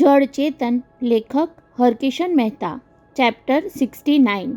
જળ ચેતન. લેખક હરકિશન મહેતા. ચેપ્ટર 69.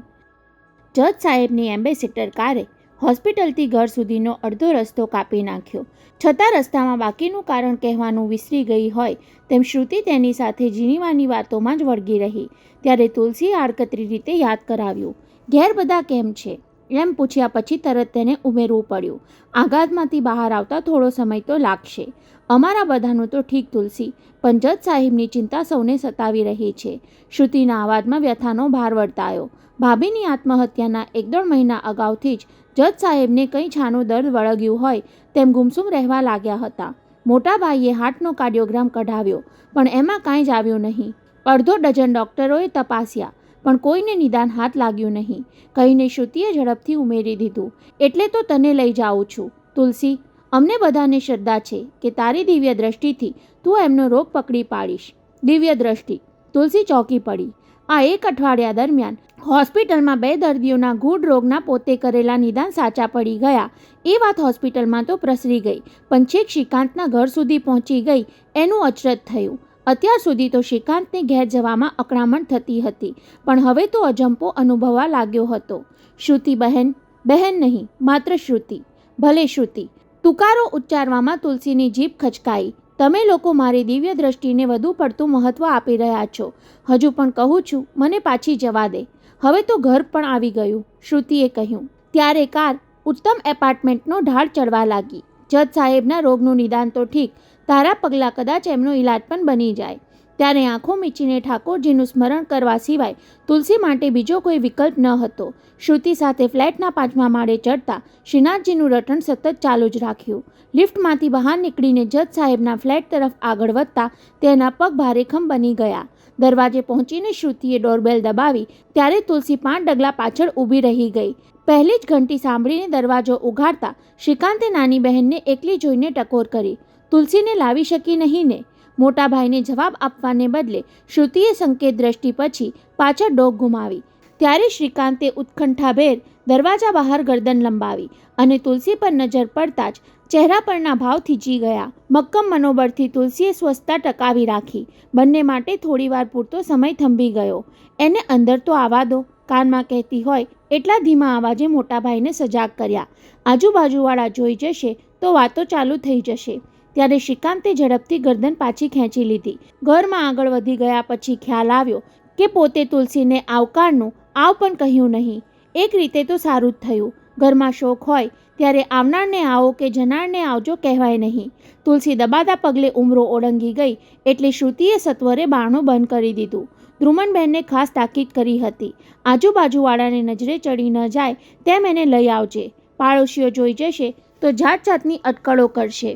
જજ સાહેબની એમ્બેસેડર કારે હોસ્પિટલથી ઘર સુધીનો અડધો રસ્તો કાપી નાખ્યો. છતાં રસ્તામાં બાકીનું કારણ કહેવાનું વિસરી ગઈ હોય તેમ શ્રુતિ તેની સાથે ઝીણીવાની વાતોમાં જ વળગી રહી. ત્યારે તુલસીએ આડકતરી રીતે યાદ કરાવ્યું. ઘેર બધા કેમ છે એમ પૂછ્યા પછી તરત તેને ઉમેરવું પડ્યું. આઘાતમાંથી બહાર આવતા થોડો સમય તો લાગશે. અમારા બધાનું તો ઠીક તુલસી, પણ જજ સાહેબની ચિંતા સૌને સતાવી રહી છે. શ્રુતિના અવાજમાં વ્યથાનો ભાર વર્તાયો. ભાભીની આત્મહત્યાના 1-1.5 મહિના અગાઉથી જ જજ સાહેબને કંઈ છાનું દર્દ વળગ્યું હોય તેમ ગુમસુમ રહેવા લાગ્યા હતા. મોટા ભાઈએ હાર્ટનો કાર્ડિયોગ્રામ કઢાવ્યો, પણ એમાં કાંઈ જ આવ્યું નહીં. અડધો ડઝન ડૉક્ટરોએ તપાસ્યા, પણ કોઈને નિદાન હાથ લાગ્યું નહીં. કહીને શ્રુતિએ ઝડપથી ઉમેરી દીધું, એટલે તો તને લઈ જાઉં છું તુલસી. અમને બધાને શ્રદ્ધા છે કે તારી દિવ્ય દ્રષ્ટિથી તું એમનો રોગ પકડી પાડીશ. દિવ્ય દ્રષ્ટિ. તુલસી ચોંકી પડી. આ 1 અઠવાડિયા દરમિયાન હોસ્પિટલમાં 2 દર્દીઓના ગૂઢ રોગના પોતે કરેલા નિદાન સાચા પડી ગયા. એ વાત હોસ્પિટલમાં તો પ્રસરી ગઈ, પણ છેક શ્રીકાંતના ઘર સુધી પહોંચી ગઈ એનું અચરજ થયું. અત્યાર સુધી તો શ્રીકાંતને ઘેર જવામાં અકળામણ થતી હતી, પણ હવે તો અજંપો અનુભવવા લાગ્યો હતો. શ્રુતિ બહેન. બહેન નહીં, માત્ર શ્રુતિ. ભલે શ્રુતિ. તુકારો ઉચ્ચારવામાં તુલસીની જીભ ખચકાઈ. તમે લોકો મારી દિવ્ય દ્રષ્ટિને વધુ પડતું મહત્ત્વ આપી રહ્યા છો. હજુ પણ કહું છું, મને પાછી જવા દે. હવે તો ઘર પણ આવી ગયું, શ્રુતિએ કહ્યું. ત્યારે કાર ઉત્તમ એપાર્ટમેન્ટનો ઢાળ ચડવા લાગી. જજ સાહેબના રોગનું નિદાન તો ઠીક, તારા પગલાં કદાચ એમનો ઈલાજ પણ બની જાય. ત્યારે આંખો મીચીને ઠાકોરજીનું સ્મરણ કરવા સિવાય તુલસી માટે બીજો કોઈ વિકલ્પ ન હતો. શ્રુતિ સાથે ફ્લેટના 5મા માળે ચડતા શ્રીનાથજીનું રટણ સતત ચાલુ જ રાખ્યું. લિફ્ટમાંથી બહાર નીકળીને જજ સાહેબના ફ્લેટ તરફ આગળ વધતા તેના પગ ભારેખમ બની ગયા. દરવાજે પહોંચીને શ્રુતિએ ડોરબેલ દબાવી ત્યારે તુલસી 5 ડગલા પાછળ ઊભી રહી ગઈ. પહેલી જ ઘંટી સાંભળીને દરવાજો ઉઘાડતા શ્રીકાંતે નાની બહેનને એકલી જોઈને ટકોર કરી. તુલસીને લાવી શકી નહીં ને? મોટા ભાઈને જવાબ આપવાને બદલે શ્રુતિએ સંકેત દ્રષ્ટિ પછી પાછળ ડોક ગુમાવી. ત્યારે શ્રીકાંતે ઉત્કંઠાભેર દરવાજા બહાર ગરદન લંબાવી અને તુલસી પર નજર પડતા જ ચહેરા પરના ભાવ થીજી ગયા. મક્કમ મનોબળથી તુલસીએ સ્વસ્થતા ટકાવી રાખી. બંને માટે થોડીવાર પૂરતો સમય થંભી ગયો. એને અંદર તો આવવા દો, કાનમાં કહેતી હોય એટલા ધીમા અવાજે મોટાભાઈને સજાગ કર્યા. આજુબાજુવાળા જોઈ જશે તો વાતો ચાલુ થઈ જશે. ત્યારે શ્રીકાંતે ઝડપથી ગરદન પાછી ખેંચી લીધી. ઘરમાં આગળ વધી ગયા પછી ખ્યાલ આવ્યો કે પોતે તુલસીને આવકારનું આવ પણ કહ્યું નહીં. એક રીતે તો સારું જ થયું. ઘરમાં શોક હોય ત્યારે આવનારને આવો કે જનારને આવજો કહેવાય નહીં. તુલસી દબાતા પગલે ઉમરો ઓળંગી ગઈ એટલે શ્રુતિએ સત્વરે બારણું બંધ કરી દીધું. ધ્રુમનબહેનને ખાસ તાકીદ કરી હતી, આજુબાજુવાળાને નજરે ચડી ન જાય તેમ એને લઈ આવજે. પાડોશીઓ જોઈ જશે તો જાત જાતની અટકળો કરશે.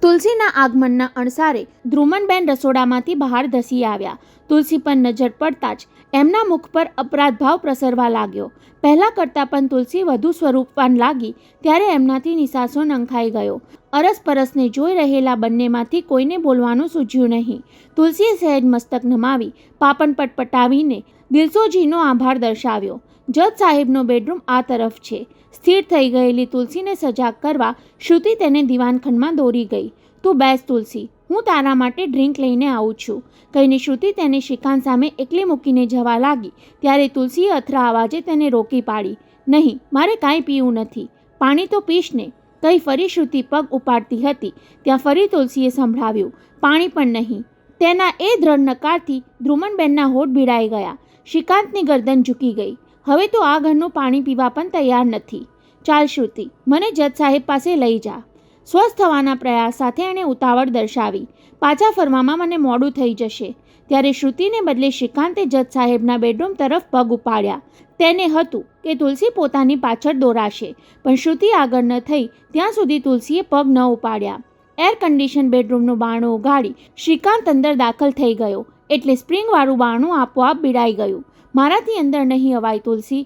તુલસીના આગમનના અણસારે ધ્રુમનબેન રસોડામાંથી બહાર ધસી આવ્યા. તુલસી પર નજર પડતા જ એમના મુખ પર અપરાધભાવ પ્રસરવા લાગ્યો. પહેલાં કરતાં પણ તુલસી વધુ સ્વરૂપવાન લાગી ત્યારે એમનાથી નિસાસો નંખાઈ ગયો. અરસપરસને જોઈ રહેલા બંનેમાંથી કોઈને બોલવાનું સૂઝ્યું નહીં. તુલસીએ સહેજ મસ્તક નમાવી પાપણ પટપટાવીને દિલસોજીનો આભાર દર્શાવ્યો. જજ સાહેબનો બેડરૂમ આ તરફ છે. સ્થિર થઈ ગયેલી તુલસીને સજાગ કરવા શ્રુતિ તેને દિવાનખંડમાં દોરી ગઈ. તું બેસ તુલસી, હું તારા માટે ડ્રિંક લઈને આવું છું. કહીને શ્રુતિ તેને શ્રીકાંત સામે એકલી મૂકીને જવા લાગી ત્યારે તુલસીએ અથરા અવાજે તેને રોકી પાડી. નહીં, મારે કાંઈ પીવું નથી. પાણી તો પીશ ને? કહી ફરી શ્રુતિ પગ ઉપાડતી હતી ત્યાં ફરી તુલસીએ સંભળાવ્યું, પાણી પણ નહીં. તેના એ દ્રઢ નકારથી ધ્રુમનબેનના હોઠ ભીડાઈ ગયા. શ્રીકાંતની ગરદન ઝૂકી ગઈ. હવે તો આ ઘરનું પાણી પીવા પણ તૈયાર નથી. ચાલ શ્રુતિ, મને જજ સાહેબ પાસે લઈ જા. સ્વસ્થ થવાના પ્રયાસ સાથે એણે ઉતાવળ દર્શાવી. પાછા ફરવામાં મને મોડું થઈ જશે. ત્યારે શ્રુતિને બદલે શ્રીકાંતે જજ સાહેબના બેડરૂમ તરફ પગ ઉપાડ્યા. તેને હતું કે તુલસી પોતાની પાછળ દોરાશે, પણ શ્રુતિ આગળ ન થઈ ત્યાં સુધી તુલસીએ પગ ન ઉપાડ્યા. એર કન્ડિશન બેડરૂમનું બારણું ઉગાડી શ્રીકાંત અંદર દાખલ થઈ ગયો એટલે સ્પ્રિંગવાળું બારણું આપોઆપ ભીડાઈ ગયું. મારાથી અંદર નહીં અવાય તુલસી.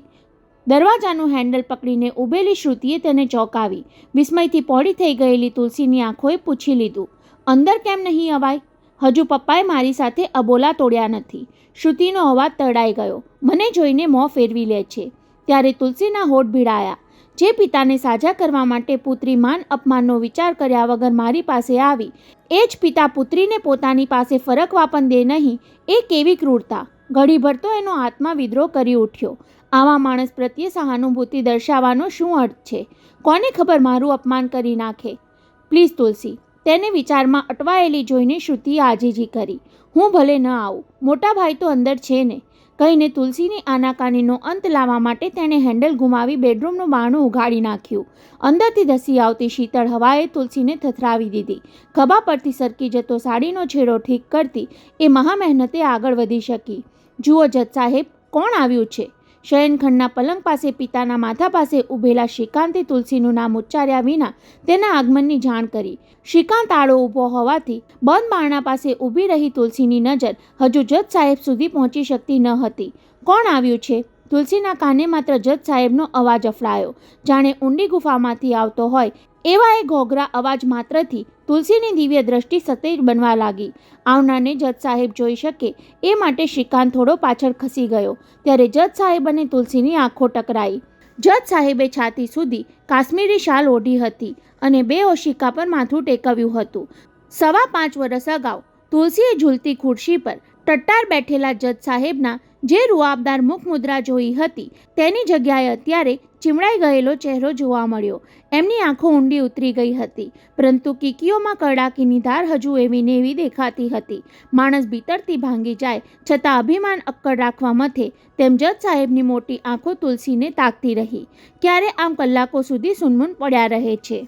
દરવાજાનું હેન્ડલ પકડીને ઊભેલી શ્રુતિએ તેને ચોંકાવી. વિસ્મયથી પહોળી થઈ ગયેલી તુલસીની આંખોએ પૂછી લીધું, અંદર કેમ નહીં અવાય? હજુ પપ્પાએ મારી સાથે અબોલા તોડ્યા નથી. શ્રુતિનો અવાજ તરડાઈ ગયો. મને જોઈને મોં ફેરવી લે છે. ત્યારે તુલસીના હોઠ ભીડાયા. જે પિતાને સાજા કરવા માટે પુત્રી માન અપમાનનો વિચાર કર્યા વગર મારી પાસે આવી, એ જ પિતા પુત્રીને પોતાની પાસે ફરકવા પણ દે નહીં, એ કેવી ક્રૂરતા! ઘડીભર તો એનો આત્મા વિદ્રોહ કરી ઉઠ્યો. આવા માણસ પ્રત્યે સહાનુભૂતિ દર્શાવવાનો શું અર્થ છે? કોને ખબર મારું અપમાન કરી નાખે. પ્લીઝ તુલસી. તેને વિચારમાં અટવાયેલી જોઈને શ્રુતિએ આજીજી કરી. હું ભલે ન આવું, મોટા ભાઈ તો અંદર છે ને. કહીને તુલસીની આનાકાનીનો અંત લાવવા માટે તેણે હેન્ડલ ગુમાવી બેડરૂમનું બારણું ઉઘાડી નાખ્યું. અંદરથી ધસી આવતી શીતળ હવાએ તુલસીને થથરાવી દીધી. ખભા પરથી સરકી જતો સાડીનો છેડો ઠીક કરતી એ મહા મહેનતે આગળ વધી શકી. જુઓ જજ સાહેબ, કોણ આવ્યું છે? શયનખંડના પલંગ પાસે પિતાના માથા પાસે ઊભેલા શ્રીકાંતે તુલસીનું નામ ઉચ્ચાર્યા વિના તેના આગમનની જાણ કરી. શ્રીકાંત આડો ઊભો હોવાથી બંધ બારણા પાસે ઊભી રહી તુલસીની નજર હજુ જજ સાહેબ સુધી પહોંચી શકતી ન હતી. કોણ આવ્યું છે? તુલસીના કાને માત્ર જજ સાહેબનો અવાજ અફડાયો. જાણે ઊંડી ગુફામાંથી આવતો હોય એવા એ ઘોઘરા અવાજ માત્રથી તુલસીની દિવ્ય દ્રષ્ટિ સતેજ બનવા લાગી. આવનારને જજ સાહેબ જોઈ શકે એ માટે શ્રીકાંત થોડો પાછળ ખસી ગયો. ત્યારે જજ સાહેબ અને તુલસીની આંખો ટકરાઈ. જજ સાહેબે છાતી સુધી કાશ્મીરી શાલ ઓઢી હતી અને બે ઓશિકા પર માથું ટેકવ્યું હતું. 5.25 વર્ષ અગાઉ તુલસીએ ઝૂલતી ખુરશી પર ટટ્ટાર બેઠેલા જજ સાહેબના જે રૂઆબદાર મુખ મુદ્રા જોઈ હતી તેની જગ્યાએ અત્યારે ચીમડાઈ ગયેલો ચહેરો જોવા મળ્યો. એમની આંખો ઊંડી ઉતરી ગઈ હતી, પરંતુ કીકીઓમાં કડાકીની ધાર હજુ એવી ને એવી દેખાતી હતી. માણસ ભીતરથી ભાંગી જાય છતાં અભિમાન અક્કડ રાખવા મથે તેમ જજ સાહેબની મોટી આંખો તુલસીને તાકતી રહી. ક્યારે આમ કલાકો સુધી સૂનમૂન પડ્યા રહે છે.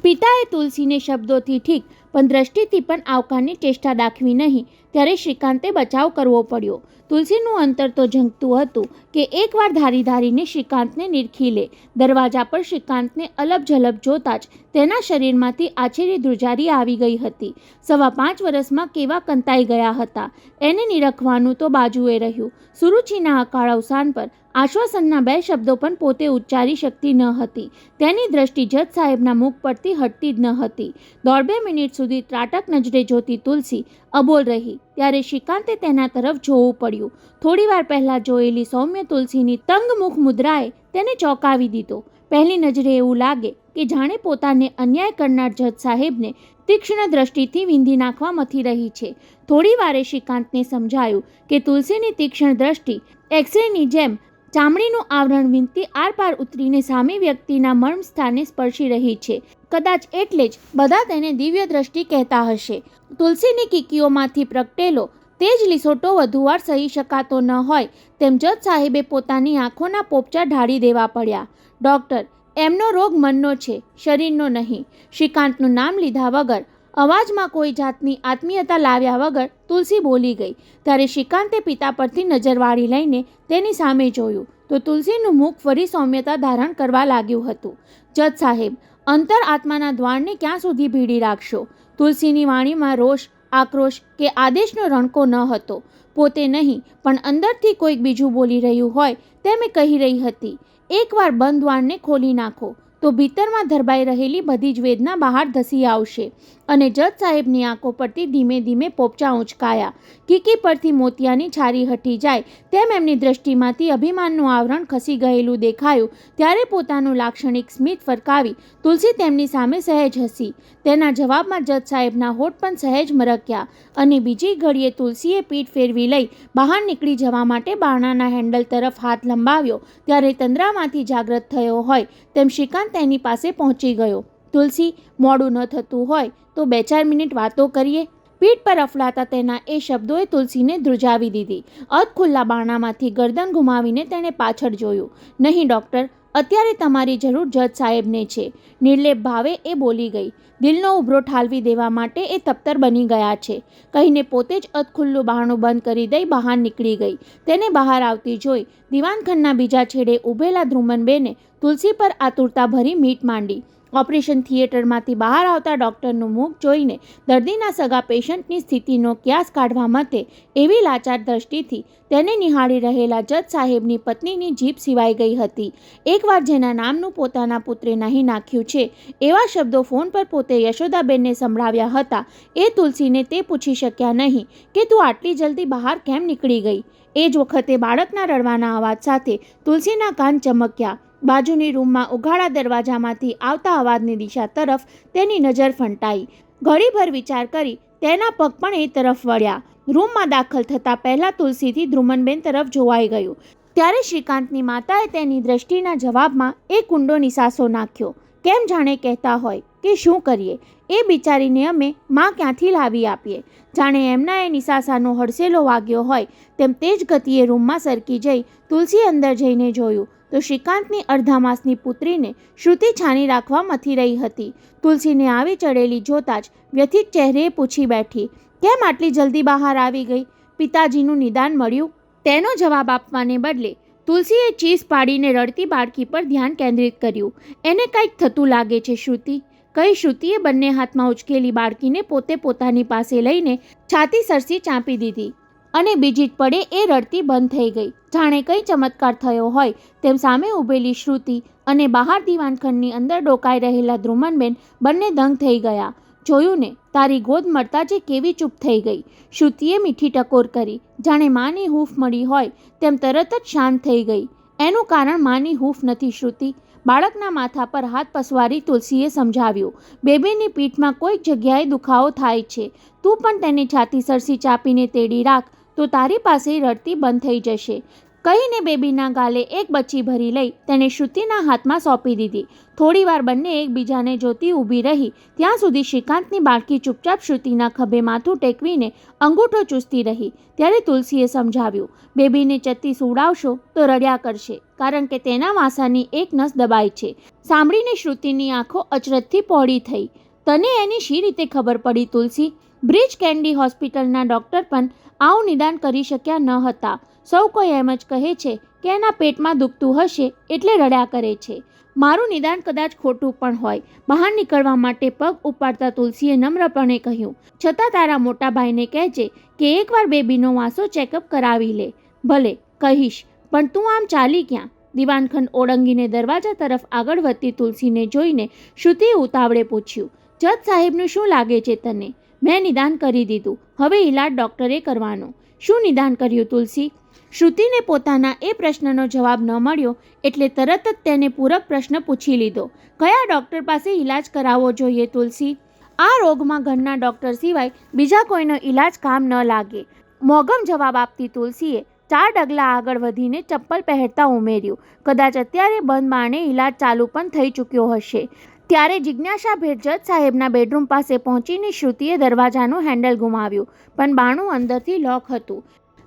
પિતાએ તુલસીને શબ્દોથી ઠીક પણ દ્રષ્ટિથી પણ આવકારની ચેષ્ટા દાખવી નહીં, ત્યારે શ્રીકાંતે બચાવ કરવો પડ્યો. તુલસીનું અંતર તો ઝંકતું હતું કે એકવાર ધારી ધારીને શ્રીકાંતને નિરખી લે. દરવાજા પર શ્રીકાંતને અલબ ઝલબ જોતા જ તેના શરીરમાંથી આછેરી ધ્રુજારી આવી ગઈ હતી. 5.25 વર્ષમાં કેવા કંતાઈ ગયા હતા એને નિરખવાનું તો બાજુએ રહ્યું. સુરુચિના અકાળ અવસાન પર આશ્વાસનના 2 શબ્દો પણ પોતે ઉચ્ચારી શકતી ન હતી. તેની દ્રષ્ટિ જજ સાહેબના મુખ પરથી હટતી જ ન હતી. 1.5 મિનિટ સુધી ત્રાટક નજરે જોતી તુલસી અબોલ રહી. ત્યારે શ્રીકાંતે તેના તરફ જોવું પડ્યું. થોડીવાર પહેલાં જોયેલી સૌમ્ય તુલસીની તંગ મુખ મુદ્રાએ તેને ચોંકાવી દીધો. પહેલી નજરે એવું લાગે કે જાણે પોતાને અન્યાય કરનાર જજ સાહેબને તીક્ષ્ણ દ્રષ્ટિથી વીંધી નાખવા મથી રહી છે. થોડી વારે શ્રીકાંતને સમજાયું કે તુલસીની તીક્ષ્ણ દ્રષ્ટિ એક્સરેની જેમ ચામડીનું આવરણ વીંધતી આરપાર ઉતરીને સામી વ્યક્તિના મર્મ સ્થાને સ્પર્શી રહી છે. કદાચ એટલે જ બધા તેને દિવ્ય દ્રષ્ટિ કહેતા હશે. તુલસીની કીકીઓમાંથી પ્રગટેલો તે જ લીસોટો વધુવાર સહી શકાતો ન હોય તેમ જજ સાહેબે પોતાની આંખોના પોપચા ઢાળી દેવા પડ્યા. ડૉક્ટર, એમનો રોગ મનનો છે, શરીરનો નહીં. શ્રીકાંતનું નામ લીધા વગર, અવાજમાં કોઈ જાતની આત્મીયતા લાવ્યા વગર તુલસી બોલી ગઈ. ત્યારે શ્રીકાંતે પિતા પરથી નજર વાળી લઈને તેની સામે જોયું તો તુલસીનું મુખ ફરી સૌમ્યતા ધારણ કરવા લાગ્યું હતું. જજ સાહેબ, અંતર આત્માના દ્વારને ક્યાં સુધી ભીડી રાખશો? તુલસીની વાણીમાં રોષ, આક્રોશ કે આદેશનો રણકો ન હતો. પોતે નહીં પણ અંદરથી કોઈક બીજું બોલી રહ્યું હોય તેમ કહી રહી હતી, એકવાર બંધ દ્વારને ખોલી નાખો તો ભીતરમાં ધરબાઈ રહેલી બધી જ વેદના બહાર ધસી આવશે. અને જજ સાહેબની આંખો પરથી ધીમે ધીમે પોપચા ઊંચકાયા. કીકી પરથી મોતિયાની છારી હટી જાય તેમ એમની દ્રષ્ટિમાંથી અભિમાનનું આવરણ ખસી ગયેલું દેખાયું. ત્યારે પોતાનું લાક્ષણિક સ્મિત ફરકાવી તુલસી તેમની સામે સહેજ હસી. તેના જવાબમાં જજ સાહેબના હોઠ પણ સહેજ મરક્યા અને બીજી ઘડીએ તુલસીએ પીઠ ફેરવી લઈ બહાર નીકળી જવા માટે બારણાના હેન્ડલ તરફ હાથ લંબાવ્યો. ત્યારે તંદ્રામાંથી જાગ્રત થયો હોય તેમ શ્રીકાંત તેની પાસે પહોંચી ગયો. તુલસી, મોડું ન થતું હોય તો 2-4 મિનિટ વાતો કરીએ. પીઠ પર અફડાતા તેના એ શબ્દોએ તુલસીને ધ્રુજાવી દીધી. અધખુલ્લા બારણામાંથી ગરદન ઘુમાવીને તેણે પાછળ જોયું. નહીં ડૉક્ટર, અત્યારે તમારી જરૂર જજ સાહેબને છે, નિર્લેપ ભાવે એ બોલી ગઈ. દિલનો ઉભરો ઠાલવી દેવા માટે એ તપ્તર બની ગયા છે. કહીને પોતે જ અધખુલ્લું બારણું બંધ કરી દઈ બહાર નીકળી ગઈ. તેને બહાર આવતી જોઈ દિવાનખંડના બીજા છેડે ઊભેલા ધ્રુમનબેને તુલસી પર આતુરતા ભરી મીટ માંડી. ઓપરેશન થિયેટરમાંથી બહાર આવતા ડૉક્ટરનું મુખ જોઈને દર્દીના સગા પેશન્ટની સ્થિતિનો ક્યાસ કાઢવા મતે એવી લાચાર દ્રષ્ટિથી તેને નિહાળી રહેલા જજ સાહેબની પત્નીની જીભ સિવાઈ ગઈ હતી. એકવાર જેના નામનું પોતાના પુત્રે નહીં નાખ્યું છે એવા શબ્દો ફોન પર પોતે યશોદાબેનને સંભળાવ્યા હતા એ તુલસીને તે પૂછી શક્યા નહીં કે તું આટલી જલ્દી બહાર કેમ નીકળી ગઈ. એ જ વખતે બાળકના રડવાના અવાજ સાથે તુલસીના કાન ચમક્યા. બાજુની રૂમમાં ઉઘાડા દરવાજામાંથી આવતા અવાજની દિશા તરફ તેની નજર ફંટાઈ. ઘડીભર વિચાર કરી તેના પગ પણ એ તરફ વળ્યા. રૂમમાં દાખલ થતાં પહેલાં તુલસીથી ધ્રુમનબેન તરફ જોવાઈ ગયું. ત્યારે શ્રીકાંતની માતાએ તેની દ્રષ્ટિના જવાબમાં એક ઊંડો નિસાસો નાખ્યો. કેમ જાણે કહેતા હોય કે શું કરીએ, એ બિચારીને અમે માં ક્યાંથી લાવી આપીએ. જાણે એમના એ નિસાસાનો હડસેલો વાગ્યો હોય તેમ તેજ ગતિએ રૂમમાં સરકી જઈ તુલસી અંદર જઈને જોયું તો શ્રીકાંતની અડધા માસની પુત્રીને શ્રુતિ છાની રાખવા મથી રહી હતી. તુલસીને આવી ચડેલી જોતાં જ વ્યથિત ચહેરે પૂછી બેઠી, કેમ આટલી જલ્દી બહાર આવી ગઈ? પિતાજીનું નિદાન મળ્યું? તેનો જવાબ આપવાને બદલે તુલસીએ ચીસ પાડીને રડતી બાળકી પર ધ્યાન કેન્દ્રિત કર્યું. એને કંઈક થતું લાગે છે શ્રુતિ, કઈ શ્રુતિએ બંને હાથમાં ઉચકેલી બાળકીને પોતે પોતાની પાસે લઈને છાતી સરસી ચાંપી દીધી અને બીજી જ પડે એ રડતી બંધ થઈ ગઈ. જાણે કંઈ ચમત્કાર થયો હોય તેમ સામે ઊભેલી શ્રુતિ અને બહાર દીવાનખંડની અંદર ડોકાઈ રહેલા ધ્રુમનબેન બંને દંગ થઈ ગયા. જોયું ને, તારી ગોદ મળતા જે કેવી ચૂપ થઈ ગઈ. શ્રુતિએ મીઠી ટકોર કરી. જાણે માની હૂંફ મળી હોય તેમ તરત જ શાંત થઈ ગઈ. એનું કારણ માની હૂંફ નથી શ્રુતિ. બાળકના માથા પર હાથ પસવારી તુલસીએ સમજાવ્યું. બેબીની પીઠમાં કોઈક જગ્યાએ દુખાવો થાય છે. તું પણ તેને છાતી સરસી ચાપીને તેડી રાખ તો તારી પાસે રડતી બંધ થઈ જશે. કહીને બેબીના ગાલે એક બચ્ચી ભરી લઈ તેણે શ્રુતિના હાથમાં સોંપી દીધી. થોડીવાર બંને એકબીજાને જોતી ઊભી રહી ત્યાં સુધી શ્રીકાંતની બાળકી ચૂપચાપ શ્રુતિના ખભે માથું ટેકવીને અંગૂઠો ચૂસતી રહી. ત્યારે તુલસીએ સમજાવ્યું, બેબીને ચત્તી સુવડાવશો તો રડ્યા કરશે કારણ કે તેના વાસાની એક નસ દબાઈ છે. સાંભળીને શ્રુતિની આંખો અચરજથી પહોળી થઈ. તને એની શી રીતે ખબર પડી તુલસી? બ્રિજ કેન્ડી હોસ્પિટલના ડૉક્ટર પણ આવું નિદાન કરી શક્યા ન હતા. સૌ કોઈ એમ જ કહે છે કે એના પેટમાં દુખતું હશે એટલે રડ્યા કરે છે. મારું નિદાન કદાચ ખોટું પણ હોય. બહાર નીકળવા માટે પગ ઉપાડતા તુલસીએ નમ્રપણે કહ્યું, છતાં તારા મોટા ભાઈને કહેજે કે એકવાર બેબીનો વાસો ચેકઅપ કરાવી લે. ભલે કહીશ, પણ તું આમ ચાલી ક્યાં? દીવાનખંડ ઓળંગીને દરવાજા તરફ આગળ વધતી તુલસીને જોઈને શ્રુતિએ ઉતાવળે પૂછ્યું, જજ સાહેબનું શું લાગે છે તને? મેં નિદાન કરી દીધું, હવે ઈલાજ ડૉક્ટરે કરવાનો. શું નિદાન કર્યું તુલસી? શ્રુતિને પોતાના એ પ્રશ્નનો જવાબ ન મળ્યો એટલે તરત જ તેને પૂરક પ્રશ્ન પૂછી લીધો. કયા ડૉક્ટર પાસે ઈલાજ કરાવવો જોઈએ તુલસી? આ રોગમાં ઘરના ડૉક્ટર સિવાય બીજા કોઈનો ઈલાજ કામ ન લાગે. મોગમ જવાબ આપતી તુલસીએ 4 ડગલા આગળ વધીને ચપ્પલ પહેરતા ઉમેર્યું, કદાચ અત્યારે બંધ બારણે ઈલાજ ચાલુ પણ થઈ ચૂક્યો હશે. ત્યારે જિજ્ઞાસાભેર જજ સાહેબના બેડરૂમ પાસે પહોંચીને શ્રુતિએ દરવાજાનું હેન્ડલ ગુમાવ્યું, પણ બારણું અંદરથી લોક હતું.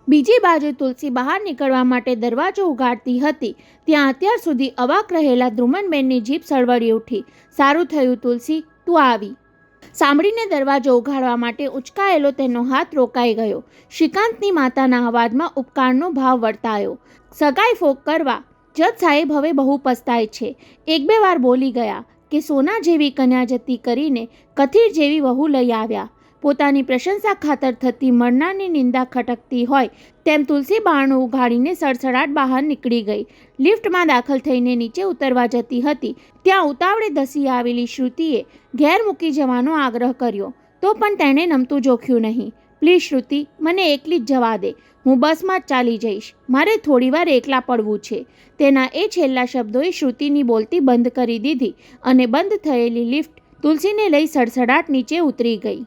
બીજી બાજુ તુલસી બહાર નીકળવા માટે દરવાજો ઉગાડતી હતી ત્યાં અત્યાર સુધી અવાક રહેલા ધ્રુમનબેનની જીભ સળવળી ઉઠી. સારું થયું તુલસી, તું આવી. સાંભળીને દરવાજો ઉઘાડવા માટે ઉચકાયેલો તેનો હાથ રોકાઈ ગયો. શ્રીકાંતની માતાના અવાજમાં ઉપકારનો ભાવ વર્તાયો. સગાઈ ફોક કરવા જજ સાહેબ હવે બહુ પસ્તાય છે. 1-2 વાર બોલી ગયા કે સોના જેવી કન્યા જતી કરીને કથીર જેવી વહુ લઈ આવ્યા. પોતાની પ્રશંસા ખાતર થતી મળનારની નિંદા ખટકતી હોય તેમ તુલસી બારણું ઉઘાડીને સડસડાટ બહાર નીકળી ગઈ. લિફ્ટમાં દાખલ થઈને નીચે ઉતરવા જતી હતી ત્યાં ઉતાવળે ધસી આવેલી શ્રુતિએ ઘેર મૂકી જવાનો આગ્રહ કર્યો તો પણ તેણે નમતું જોખ્યું નહીં. પ્લીઝ શ્રુતિ, મને એકલી જ જવા દે. હું બસમાં જ ચાલી જઈશ. મારે થોડીવાર એકલા પડવું છે. તેના એ છેલ્લા શબ્દોએ શ્રુતિની બોલતી બંધ કરી દીધી અને બંધ થયેલી લિફ્ટ તુલસીને લઈ સડસડાટ નીચે ઉતરી ગઈ.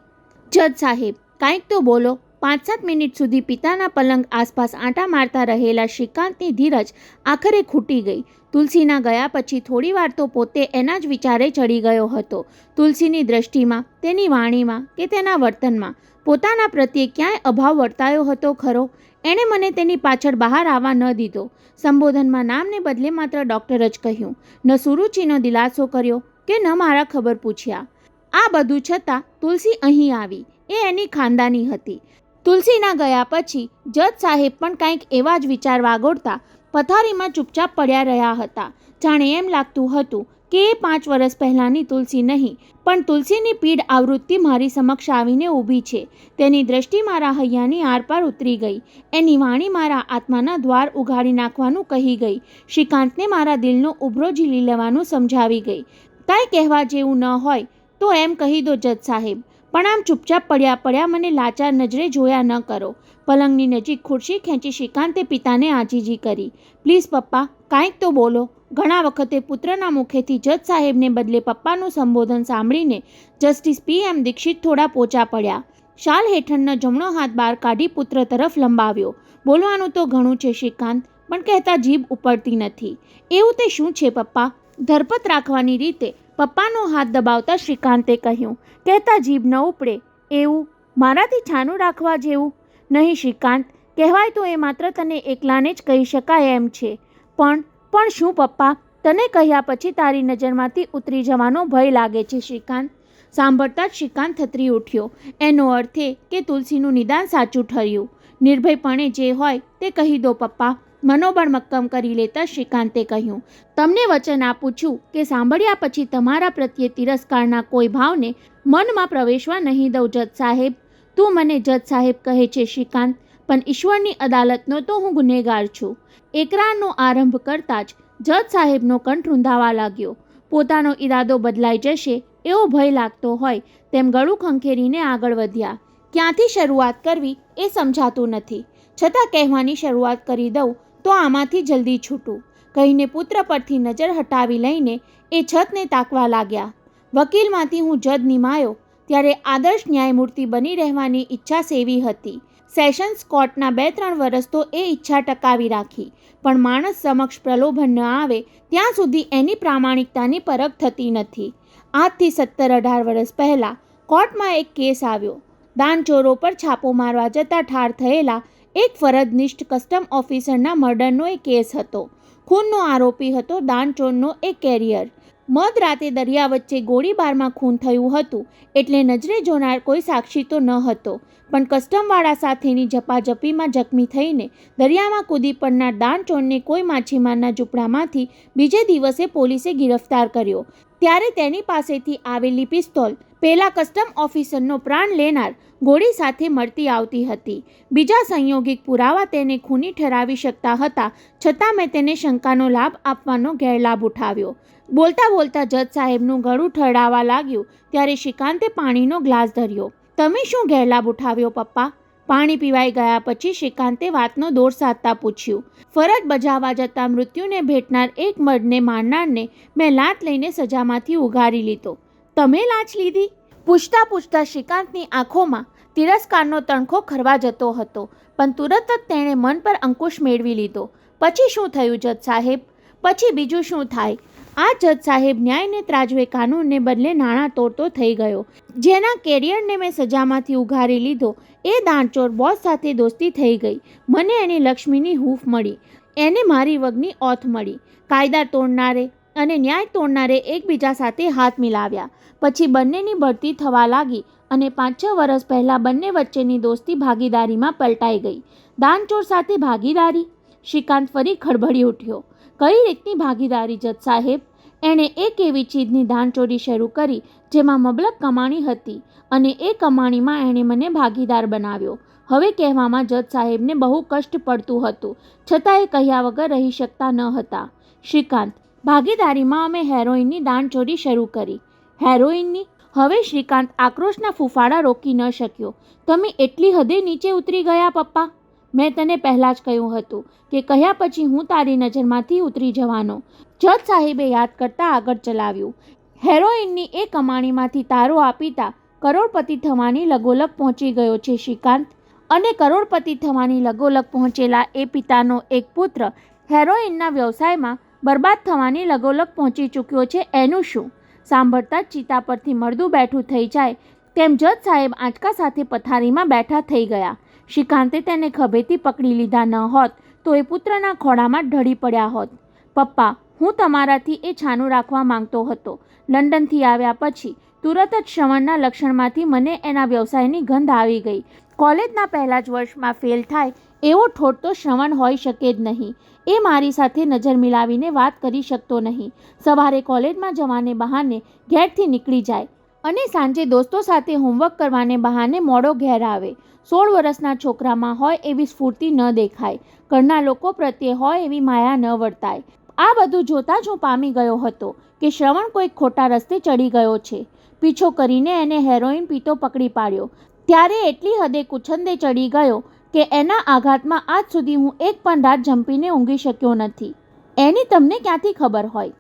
જજ સાહેબ, કાંઈક તો બોલો. 5-7 મિનિટ સુધી પિતાના પલંગ આસપાસ આંટા મારતા રહેલા શ્રીકાંતની ધીરજ આખરે ખૂટી ગઈ. તુલસીના ગયા પછી થોડીવાર તો પોતે એના જ વિચારે ચડી ગયો હતો. તુલસીની દ્રષ્ટિમાં, તેની વાણીમાં કે તેના વર્તનમાં પોતાના પ્રત્યે ક્યાંય અભાવ વર્તાયો હતો ખરો? એણે મને તેની પાછળ બહાર આવવા ન દીધો. સંબોધનમાં નામને બદલે માત્ર ડૉક્ટર જ કહ્યું. ન સુરુચિનો દિલાસો કર્યો કે ન મારા ખબર પૂછ્યા. આ બધું છતાં તુલસી અહીં આવી એ એની ખાનદાની હતી. તુલસીના ગયા પછી જજ સાહેબ પણ કંઈક એવા જ વિચાર વાગોળતા પથારીમાં ચૂપચાપ પડ્યા રહ્યા હતા. જાણે એમ લાગતું હતું કે એ 5 વર્ષ પહેલાંની તુલસી નહીં પણ તુલસીની પીડ આવૃત્તિ મારી સમક્ષ આવીને ઊભી છે. તેની દ્રષ્ટિ મારા હૈયાની આરપાર ઉતરી ગઈ. એની વાણી મારા આત્માના દ્વાર ઉઘાડી નાખવાનું કહી ગઈ. શ્રીકાંતને મારા દિલનો ઉભરો ઝીલી લેવાનું સમજાવી ગઈ. કાંઈ કહેવા જેવું ન હોય તો એમ કહી દો જજ સાહેબ, પણ આમ ચૂપચાપ પડ્યા મને લાચાર નજરે જોયા ન કરો. પલંગની નજીક ખુરશી ખેંચી શ્રીકાંતે પિતાને આજીજી કરી. પ્લીઝ પપ્પા, કાંઈક તો બોલો. ઘણા વખતે પુત્રના મુખેથી જજ સાહેબને બદલે પપ્પાનું સંબોધન સાંભળીને જસ્ટિસ PM દીક્ષિત થોડા પોચા પડ્યા. શાલ હેઠળનો જમણો હાથ બહાર કાઢી પુત્ર તરફ લંબાવ્યો. બોલવાનું તો ઘણું છે શ્રીકાંત, પણ કહેતા જીભ ઉપડતી નથી. એવું તે શું છે પપ્પા? ધરપત રાખવાની રીતે પપ્પાનો હાથ દબાવતા શ્રીકાંતે કહ્યું. કહેતા જીભ ન ઉપડે એવું મારાથી છાનું રાખવા જેવું નહીં શ્રીકાંત. કહેવાય તો એ માત્ર તને એકલાને જ કહી શકાય એમ છે. પણ શું પપ્પા? તને કહ્યા પછી તારી નજરમાંથી ઉતરી જવાનો ભય લાગે છે શ્રીકાંત. સાંભળતા જ શ્રીકાંત થતરી ઉઠ્યો. એનો અર્થ એ કે તુલસીનું નિદાન સાચું ઠર્યું. નિર્ભયપણે જે હોય તે કહી દો પપ્પા. મનોબળ મક્કમ કરી લેતા શ્રીકાંતે કહ્યું. તમને વચન આપું છું કે સાંભળ્યા પછી તમારા પ્રત્યે તિરસ્કારના કોઈ ભાવને મનમાં પ્રવેશવા નહીં દઉં જજ સાહેબ. તું મને જજ સાહેબ કહે છે શ્રીકાંત, પણ ઈશ્વરની અદાલતનો તો હું ગુનેગાર છું. એકરારનો આરંભ કરતાં જ જજ સાહેબનો કંઠ રૂંધાવા લાગ્યો. પોતાનો ઈરાદો બદલાઈ જશે એવો ભય લાગતો હોય તેમ ગળું ખંખેરીને આગળ વધ્યા. ક્યાંથી શરૂઆત કરવી એ સમજાતું નથી, છતાં કહેવાની શરૂઆત કરી દઉં તો આમાંથી જલ્દી છૂટું, કહીને પુત્ર પરથી નજર હટાવી લઈને એ છતને તાકવા લાગ્યા. વકીલમાંથી હું જજ નિમાયો ત્યારે આદર્શ ન્યાયમૂર્તિ બની રહેવાની ઈચ્છા સેવી હતી. સેશન્સ કોર્ટના 2-3 વર્ષ તો એ ઈચ્છા ટકાવી રાખી, પણ માણસ સમક્ષ પ્રલોભન ન આવે ત્યાં સુધી એની પ્રામાણિકતાની પરખ થતી નથી. આજથી 17-18 વર્ષ પહેલાં કોર્ટમાં એક કેસ આવ્યો. દાનચોરો પર છાપો મારવા જતાં ઠાર થયેલા એક ફરજનિષ્ઠ કસ્ટમ ઓફિસરના મર્ડરનો એ કેસ હતો. ખૂનનો આરોપી હતો દાનચોરનો એક કેરિયર. મધરાતે દરિયા વચ્ચે ગોળીબારમાં ખૂન થયું હતું એટલે નજરે જોનાર કોઈ સાક્ષી તો ન હતો, પણ કસ્ટમવાળા સાથેની ઝપાઝપીમાં જખમી થઈને દરિયામાં કૂદી પડનાર દાનચોરને કોઈ માછીમારના ઝૂંપડામાંથી બીજે દિવસે પોલીસે ગિરફ્તાર કર્યો. ત્યારે તેની પાસેથી આવેલી પિસ્તોલ પેલા કસ્ટમ ઓફિસરનો પ્રાણ લેનાર ગોળી સાથે મળતી આવતી હતી. બીજા સંયોગિક પુરાવા તેને ખૂની ઠરાવી શકતા હતા, છતાં મેં તેને શંકાનો લાભ આપવાનો ગેરલાભ ઉઠાવ્યો. બોલતા બોલતા જજ સાહેબનું ગળું ઠરડાવા લાગ્યું ત્યારે શ્રીકાંતે પાણીનો ગ્લાસ ધર્યો. તમે શું ગેરલાભ ઉઠાવ્યો પપ્પા? પાણી પીવાઈ ગયા પછી શ્રીકાંતે વાતનો દોર સાધતા પૂછ્યું. ફરજ બજાવવા જતાં મૃત્યુને ભેટનાર એક મર્દને મારનારને મેં લાત લઈને સજામાંથી ઉગારી લીધો. તમે લાંચ લીધી? પૂછતા શ્રીકાંતની આંખોમાં તિરસ્કારનો તણખો ખરવા જતો હતો, પણ તુરત જ તેણે મન પર અંકુશ મેળવી લીધો. પછી શું થયું જજ સાહેબ? પછી બીજું શું થાય? આ જજ સાહેબ ન્યાયને ત્રાજવે કાનૂનને બદલે નાણાં તોડતો થઈ ગયો. જેના કેરિયરને મેં સજામાંથી ઉઘારી લીધો એ દાણચોર બોસ સાથે દોસ્તી થઈ ગઈ. મને એની લક્ષ્મીની હૂંફ મળી, એને મારી વગની ઓથ મળી. કાયદા તોડનારે અને ન્યાય તોડનારે એકબીજા સાથે હાથ મિલાવ્યા. પછી બંનેની બઢતી થવા લાગી અને 5-6 વર્ષ પહેલાં બંને વચ્ચેની દોસ્તી ભાગીદારીમાં પલટાઈ ગઈ. દાનચોર સાથે ભાગીદારી? શ્રીકાંત ફરી ખળભળી ઉઠ્યો. કઈ રીતની ભાગીદારી જજ સાહેબ? એણે એક એવી ચીજની દાણચોરી શરૂ કરી જેમાં મબલક કમાણી હતી અને એ કમાણીમાં એણે મને ભાગીદાર બનાવ્યો. હવે કહેવામાં જજ સાહેબને બહુ કષ્ટ પડતું હતું, છતાં એ કહ્યા વગર રહી શકતા ન હતા. શ્રીકાંત, ભાગીદારીમાં અમે હેરોઇનની દાણચોરી શરૂ કરી. હેરોઇનની? હવે શ્રીકાંત આક્રોશના ફૂફાડા રોકી ન શક્યો. તમે એટલી હદે નીચે ઉતરી ગયા પપ્પા? મેં તને પહેલાં જ કહ્યું હતું કે કહ્યા પછી હું તારી નજરમાંથી ઉતરી જવાનો. જજ સાહેબે યાદ કરતાં આગળ ચલાવ્યું. હેરોઇનની એ કમાણીમાંથી તારો આ પિતા કરોડપતિ થવાની લગોલગ પહોંચી ગયો છે શ્રીકાંત, અને કરોડપતિ થવાની લગોલગ પહોંચેલા એ પિતાનો એક પુત્ર હેરોઇનના વ્યવસાયમાં બરબાદ થવાની લગોલગ પહોંચી ચૂક્યો છે. એનું શું? સાંભળતા જ ચિતા પરથી મળદું બેઠું થઈ જાય તેમ જજ સાહેબ આંચકા સાથે પથારીમાં બેઠા થઈ ગયા. શ્રીકાંતે તેને ખભેથી પકડી લીધા ન હોત તો એ પુત્રના ખોળામાં ઢળી પડ્યા હોત. પપ્પા, હું તમારાથી એ છાનું રાખવા માંગતો હતો. લંડનથી આવ્યા પછી તુરત જ શ્રવણના લક્ષણમાંથી મને એના વ્યવસાયની ગંધ આવી ગઈ. કોલેજના પહેલા જ વર્ષમાં ફેલ થાય એવો ઠોઠ તો શ્રવણ હોઈ શકે જ નહીં. એ મારી સાથે નજર મિલાવીને વાત કરી શકતો નહીં. સવારે કોલેજમાં જવાને બહાને ઘેરથી નીકળી જાય અને સાંજે દોસ્તો સાથે હોમવર્ક કરવાને બહાને મોડો ઘેર આવે. 16 વર્ષના છોકરામાં હોય એવી સ્ફૂર્તિ ન દેખાય, ઘરના લોકો પ્રત્યે હોય એવી માયા ન વર્તાય. આ બધું જોતાં જ હું પામી ગયો હતો કે શ્રવણ કોઈક ખોટા રસ્તે ચડી ગયો છે. પીછો કરીને એને હેરોઈન પીતો પકડી પાડ્યો. ત્યારે એટલી હદે કુછંદે ચડી ગયો કે એના આઘાતમાં આજ સુધી હું એક પણ રાત જંપીને ઊંઘી શક્યો નથી. એની તમને ક્યાંથી ખબર હોય?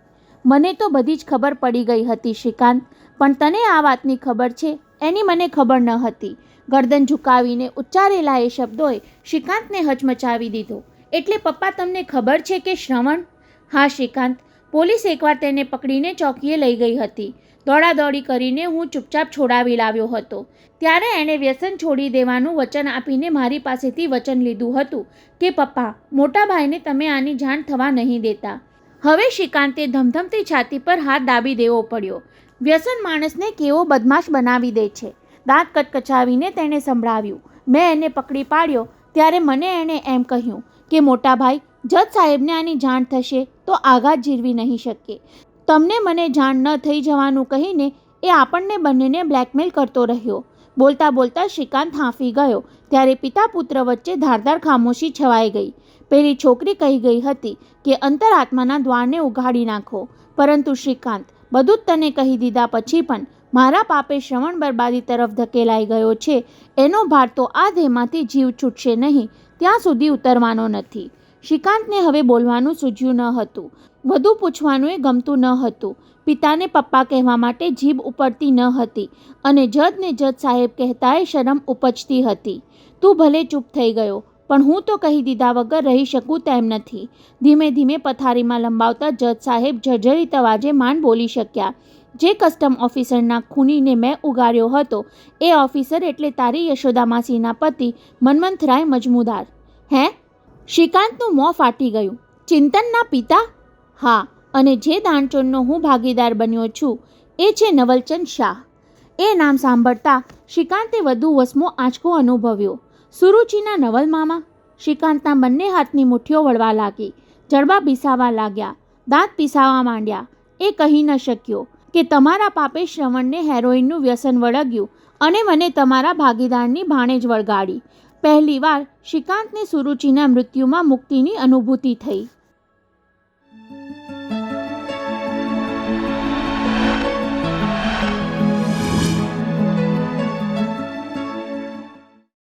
મને તો બધી જ ખબર પડી ગઈ હતી શ્રીકાંત, પણ તને આ વાતની ખબર છે એની મને ખબર ન હતી. ગરદન ઝુકાવીને ઉચ્ચારેલા એ શબ્દોએ શ્રીકાંતને હચમચાવી દીધો. એટલે પપ્પા તમને ખબર છે કે શ્રવણ? હા શ્રીકાંત, પોલીસ એકવાર તેને પકડીને ચોકીએ લઈ ગઈ હતી. દોડાદોડી કરીને હું ચૂપચાપ છોડાવી લાવ્યો હતો. ત્યારે એણે વ્યસન છોડી દેવાનું વચન આપીને મારી પાસેથી વચન લીધું હતું કે પપ્પા, મોટા ભાઈને તમે આની જાણ થવા નહીં દેતા. હવે શ્રીકાંતે ધમધમતી છાતી પર હાથ દાબી દેવો પડ્યો. વ્યસન માણસને કેવો બદમાશ બનાવી દે છે. દાંત કચકચાવીને તેણે સંભળાવ્યું. મેં એને પકડી પાડ્યો ત્યારે મને એણે એમ કહ્યું કે મોટા ભાઈ, જજ સાહેબને આની જાણ થશે તો આઘાત ઝીરવી નહીં શકે. તમને મને જાણ ન થઈ જવાનું કહીને એ આપણને બંનેને બ્લેકમેલ કરતો રહ્યો. બોલતા બોલતા શ્રીકાંત હાંફી ગયો ત્યારે પિતા પુત્ર વચ્ચે ધારદાર ખામોશી છવાઈ ગઈ. પેલી છોકરી કહી ગઈ હતી કે અંતરાત્માના દ્વારને ઉઘાડી નાખો, પરંતુ શ્રીકાંત, બધું જ તને કહી દીધા પછી પણ મારા પાપે શ્રવણ બરબાદી તરફ ધકેલાઈ ગયો છે. એનો ભાર તો આ દેહમાંથી જીવ છૂટશે નહીં ત્યાં સુધી ઉતરવાનો નથી. શ્રીકાંતને હવે બોલવાનું સૂઝ્યું ન હતું. વધુ પૂછવાનું એ ગમતું ન હતું. પિતાને પપ્પા કહેવા માટે જીભ ઉપડતી ન હતી અને જજને જજ સાહેબ કહેતાએ શરમ ઉપજતી હતી. તું ભલે ચૂપ થઈ ગયો, પણ હું તો કહી દીધા વગર રહી શકું તેમ નથી. ધીમે ધીમે પથારીમાં લંબાવતા જજ સાહેબ જર્જરિત અવાજે માંડ બોલી શક્યા. જે કસ્ટમ ઓફિસરના ખૂનીને મેં ઉગાર્યો હતો એ ઓફિસર એટલે તારી યશોદા માસીના પતિ મન્મથરાય મજમુદાર. હે? શ્રીકાંતનું મોં ફાટી ગયું. ચિંતનના પિતા? હા, અને જે દાણચોરનો હું ભાગીદાર બન્યો છું એ છે નવલચંદ શાહ. એ નામ સાંભળતા શ્રીકાંતે વધુ વસમો આંચકો અનુભવ્યો. સુરુચિના નવલ મામા? શ્રીકાંતના બંને હાથની મુઠ્ઠીઓ વળવા લાગી. જડબા ભીસાવા લાગ્યા. દાંત પીસાવા માંડ્યા. એ કહી ન શક્યો કે તમારા પાપે શ્રવણને હેરોઈનનું વ્યસન વળગ્યું અને મને તમારા ભાગીદારની ભાણેજ વળગાડી. પહેલીવાર શ્રીકાંતને સુરુચિના મૃત્યુમાં મુક્તિની અનુભૂતિ થઈ.